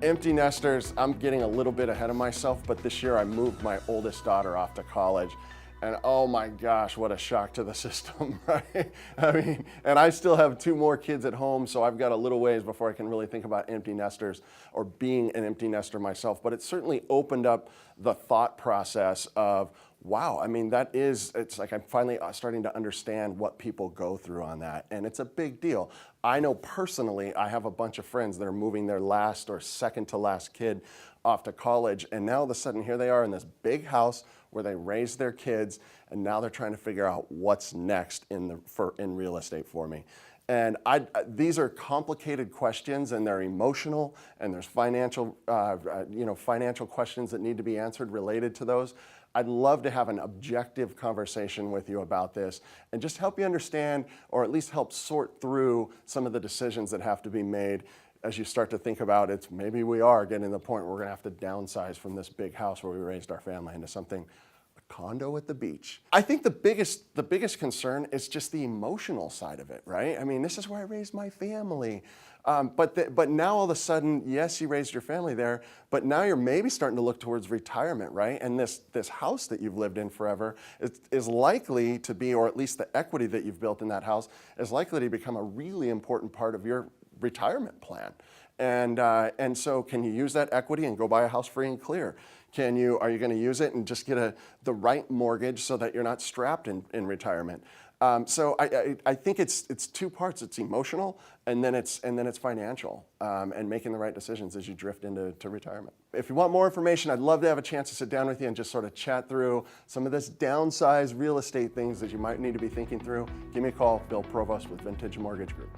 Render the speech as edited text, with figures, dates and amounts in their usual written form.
Empty nesters, I'm getting a little bit ahead of myself, but this year I moved my oldest daughter off to college. And oh my gosh, what a shock to the system, right? I mean, and I still have two more kids at home, so I've got a little ways before I can really think about empty nesters or being an empty nester myself. But it certainly opened up the thought process of, wow, I mean, it's like I'm finally starting to understand what people go through on that. And it's a big deal. I know personally, I have a bunch of friends that are moving their last or second to last kid off to college. And now all of a sudden, here they are in this big house where they raised their kids. And now they're trying to figure out what's next in real estate for me. And these are complicated questions, and they're emotional, and there's financial questions that need to be answered related to those. I'd love to have an objective conversation with you about this and just help you understand, or at least help sort through some of the decisions that have to be made as you start to think about it. Maybe we are getting to the point where we're gonna have to downsize from this big house where we raised our family into something, a condo at the beach. I think the biggest concern is just the emotional side of it, right? I mean, this is where I raised my family. But now all of a sudden, yes, you raised your family there, but now you're maybe starting to look towards retirement, right? And this house that you've lived in forever is likely to be, or at least the equity that you've built in that house, is likely to become a really important part of your retirement plan. And so can you use that equity and go buy a house free and clear? Are you going to use it and just get the right mortgage so that you're not strapped in retirement? So I think it's two parts. It's emotional, and then it's financial, and making the right decisions as you drift into retirement. If you want more information, I'd love to have a chance to sit down with you and just sort of chat through some of this downsized real estate things that you might need to be thinking through. Give me a call, Bill Provost with Vintage Mortgage Group.